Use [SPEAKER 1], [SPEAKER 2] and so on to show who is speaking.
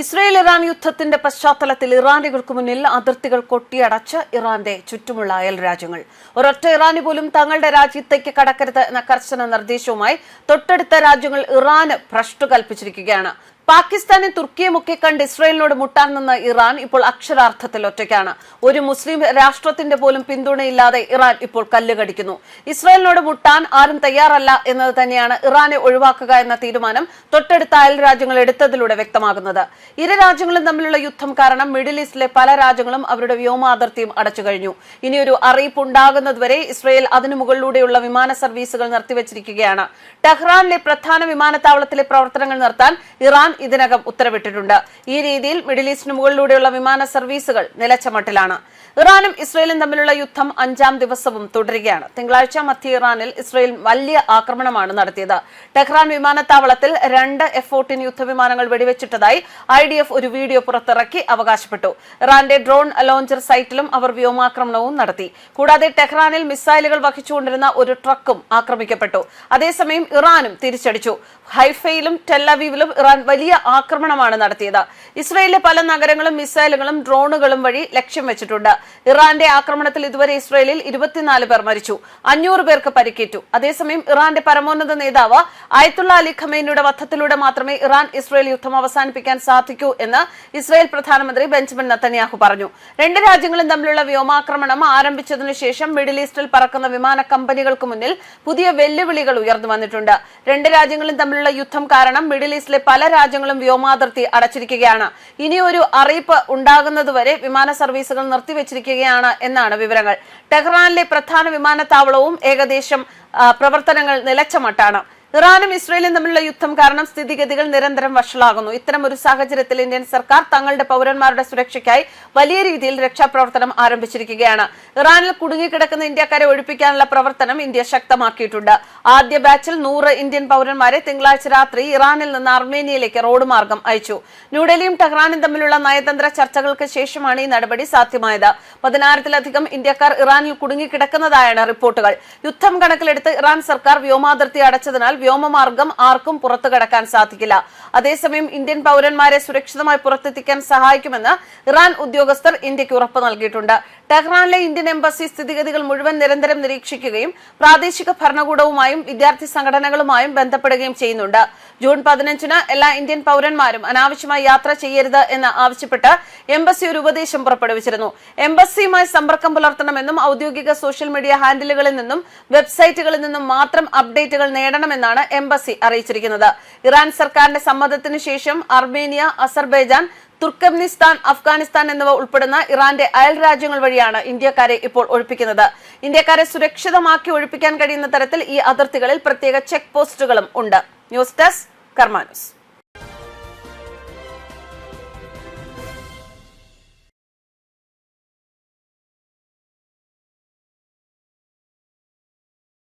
[SPEAKER 1] Israel-Iran യുദ്ധത്തിന്റെ പശ്ചാത്തലത്തിൽ ഇറാനികൾക്ക് മുന്നിൽ അതിർത്തികൾ കൊട്ടിയടച്ച് ഇറാന്റെ ചുറ്റുമുള്ള അയൽ രാജ്യങ്ങൾ. ഒരൊറ്റ ഇറാനി പോലും തങ്ങളുടെ രാജ്യത്തേക്ക് കടക്കരുത് എന്ന കർശന നിർദ്ദേശവുമായി തൊട്ടടുത്ത രാജ്യങ്ങൾ ഇറാന് ഭ്രഷ്ട് കൽപ്പിച്ചിരിക്കുകയാണ്. പാകിസ്ഥാനെ തുർക്കിയുമൊക്കെ കണ്ട് ഇസ്രയേലിനോട് മുട്ടാൻ നിന്ന ഇറാൻ ഇപ്പോൾ അക്ഷരാർത്ഥത്തിൽ ഒറ്റയ്ക്കാണ്. ഒരു മുസ്ലിം രാഷ്ട്രത്തിന്റെ പോലും പിന്തുണയില്ലാതെ ഇറാൻ ഇപ്പോൾ കല്ലുകടിക്കുന്നു. ഇസ്രയേലിനോട് മുട്ടാൻ ആരും തയ്യാറല്ല എന്നത് തന്നെയാണ് ഇറാനെ ഒഴിവാക്കുക എന്ന തീരുമാനം തൊട്ടടുത്ത അയൽ രാജ്യങ്ങൾ എടുത്തതിലൂടെ വ്യക്തമാകുന്നത്. ഇരു രാജ്യങ്ങളും തമ്മിലുള്ള യുദ്ധം കാരണം മിഡിൽ ഈസ്റ്റിലെ പല രാജ്യങ്ങളും അവരുടെ വ്യോമാതിർത്തിയും അടച്ചു കഴിഞ്ഞു. ഇനിയൊരു അറിയിപ്പ് ഉണ്ടാകുന്നതുവരെ ഇസ്രയേൽ അതിനു മുകളിലൂടെയുള്ള വിമാന സർവീസുകൾ നിർത്തിവച്ചിരിക്കുകയാണ്. ടെഹ്റാനിലെ പ്രധാന വിമാനത്താവളത്തിലെ പ്രവർത്തനങ്ങൾ നിർത്താൻ ഇറാൻ ഇതിനകം ഉത്തരവിട്ടിട്ടുണ്ട്. ഈ രീതിയിൽ മിഡിൽ ഈസ്റ്റിന് മുകളിലൂടെയുള്ള വിമാന സർവീസുകൾ നിലച്ച മട്ടിലാണ്. ഇറാനും ഇസ്രയേലും തമ്മിലുള്ള യുദ്ധം 5ാം ദിവസവും തുടരുകയാണ്. തിങ്കളാഴ്ച മധ്യ ഇറാനിൽ ഇസ്രയേൽ വലിയ ആക്രമണമാണ് നടത്തിയത്. ടെഹ്റാൻ വിമാനത്താവളത്തിൽ 2 F-14 യുദ്ധവിമാനങ്ങൾ വെടിവെച്ചിട്ടതായി IDF ഒരു വീഡിയോ പുറത്തിറക്കി അവകാശപ്പെട്ടു. ഇറാന്റെ ഡ്രോൺ ലോഞ്ചർ സൈറ്റിലും അവർ വ്യോമാക്രമണവും നടത്തി. കൂടാതെ ടെഹ്റാനിൽ മിസൈലുകൾ വഹിച്ചുകൊണ്ടിരുന്ന ഒരു ട്രക്കും ആക്രമിക്കപ്പെട്ടു. അതേസമയം ഇറാനും തിരിച്ചടിച്ചു. ഹൈഫയിലും ടെല്ലവീവിലും ഇറാൻ വലിയ ആക്രമണമാണ് നടത്തിയത്. ഇസ്രയേലിലെ പല നഗരങ്ങളും മിസൈലുകളും ഡ്രോണുകളും വഴി ലക്ഷ്യം വെച്ചിട്ടുണ്ട്. ഇറാന്റെ ആക്രമണത്തിൽ ഇതുവരെ ഇസ്രയേലിൽ 24 പേർ മരിച്ചു, 500 പേർക്ക് പരിക്കേറ്റു. അതേസമയം ഇറാന്റെ പരമോന്നത നേതാവ് അയത്തുള്ള അലി ഖമേനിയുടെ വധത്തിലൂടെ മാത്രമേ ഇറാൻ ഇസ്രയേൽ യുദ്ധം അവസാനിപ്പിക്കാൻ സാധിക്കൂ എന്ന് ഇസ്രയേൽ പ്രധാനമന്ത്രി ബെഞ്ചമിൻ നെതന്യാഹു പറഞ്ഞു. 2 രാജ്യങ്ങളും തമ്മിലുള്ള വ്യോമാക്രമണം ആരംഭിച്ചതിനു ശേഷം മിഡിൽ ഈസ്റ്റിൽ പറക്കുന്ന വിമാന കമ്പനികൾക്ക് മുന്നിൽ പുതിയ വെല്ലുവിളികൾ ഉയർന്നു വന്നിട്ടുണ്ട്. 2 രാജ്യങ്ങളും തമ്മിലുള്ള യുദ്ധം കാരണം മിഡിൽ ഈസ്റ്റിലെ പല രാജ്യങ്ങളും വ്യോമാതിർത്തി അടച്ചിരിക്കുകയാണ്. ഇനിയൊരു അറിയിപ്പ് ഉണ്ടാകുന്നതുവരെ വിമാന സർവീസുകൾ നിർത്തിവെച്ചിരിക്കുകയാണ് എന്നാണ് വിവരങ്ങൾ. ടെഹ്റാനിലെ പ്രധാന വിമാനത്താവളവും ഏകദേശം പ്രവർത്തനങ്ങൾ നിലച്ച മട്ടാണ്. ഇറാനും ഇസ്രയേലും തമ്മിലുള്ള യുദ്ധം കാരണം സ്ഥിതിഗതികൾ നിരന്തരം വഷളാകുന്നു. ഇത്തരം ഒരു സാഹചര്യത്തിൽ ഇന്ത്യൻ സർക്കാർ തങ്ങളുടെ പൗരന്മാരുടെ സുരക്ഷയ്ക്കായി വലിയ രീതിയിൽ രക്ഷാപ്രവർത്തനം ആരംഭിച്ചിരിക്കുകയാണ്. ഇറാനിൽ കുടുങ്ങിക്കിടക്കുന്ന ഇന്ത്യക്കാരെ ഒഴിപ്പിക്കാനുള്ള പ്രവർത്തനം ഇന്ത്യ ശക്തമാക്കിയിട്ടുണ്ട്. ആദ്യ ബാച്ചിൽ 100 ഇന്ത്യൻ പൗരന്മാരെ തിങ്കളാഴ്ച രാത്രി ഇറാനിൽ നിന്ന് അർമേനിയയിലേക്ക് റോഡ് മാർഗം അയച്ചു. ന്യൂഡൽഹിയും ടെഹ്റാനും തമ്മിലുള്ള നയതന്ത്ര ചർച്ചകൾക്ക് ശേഷമാണ് ഈ നടപടി സാധ്യമായത്. 10,000-ലധികം ഇന്ത്യക്കാർ ഇറാനിൽ കുടുങ്ങിക്കിടക്കുന്നതായാണ് റിപ്പോർട്ടുകൾ. യുദ്ധം കണക്കിലെടുത്ത് ഇറാൻ സർക്കാർ വ്യോമാതിർത്തി അടച്ചതിനാൽ വ്യോമമാർഗം ആർക്കും പുറത്തു കടക്കാൻ സാധിക്കില്ല. അതേസമയം ഇന്ത്യൻ പൗരന്മാരെ സുരക്ഷിതമായി പുറത്തെത്തിക്കാൻ സഹായിക്കുമെന്ന് ഇറാൻ ഉദ്യോഗസ്ഥർ ഇന്ത്യക്ക് ഉറപ്പ് നൽകിയിട്ടുണ്ട്. ടെഹ്റാനിലെ ഇന്ത്യൻ എംബസി സ്ഥിതിഗതികൾ മുഴുവൻ നിരന്തരം നിരീക്ഷിക്കുകയും പ്രാദേശിക ഭരണകൂടവുമായും വിദ്യാർത്ഥി സംഘടനകളുമായും ബന്ധപ്പെടുകയും ചെയ്യുന്നുണ്ട്. ജൂൺ 15-ന് എല്ലാ ഇന്ത്യൻ പൗരന്മാരും അനാവശ്യമായി യാത്ര ചെയ്യരുത് എന്ന് ആവശ്യപ്പെട്ട് എംബസി ഒരു ഉപദേശം പുറപ്പെടുവിച്ചിരുന്നു. എംബസിയുമായി സമ്പർക്കം പുലർത്തണമെന്നും ഔദ്യോഗിക സോഷ്യൽ മീഡിയ ഹാൻഡിലുകളിൽ നിന്നും വെബ്സൈറ്റുകളിൽ നിന്നും മാത്രം അപ്ഡേറ്റുകൾ നേടണമെന്നാണ് എംബസി അറിയിച്ചിരിക്കുന്നത്. ഇറാൻ സർക്കാരിന്റെ സമ്മതത്തിനു ശേഷം അർമേനിയ, അസർബൈജാൻ, തുർക്കമെനിസ്ഥാൻ, അഫ്ഗാനിസ്ഥാൻ എന്നിവ ഉൾപ്പെടുന്ന ഇറാന്റെ അയൽ രാജ്യങ്ങൾ വഴിയാണ് ഇന്ത്യക്കാരെ ഇപ്പോൾ ഒഴിപ്പിക്കുന്നത്. ഇന്ത്യക്കാരെ സുരക്ഷിതമാക്കി ഒഴിപ്പിക്കാൻ കഴിയുന്ന തരത്തിൽ ഈ അതിർത്തികളിൽ പ്രത്യേക ചെക്ക് പോസ്റ്റുകളും ഉണ്ട്. ന്യൂസ് ഡെസ്ക് കർമ്മ ന്യൂസ്.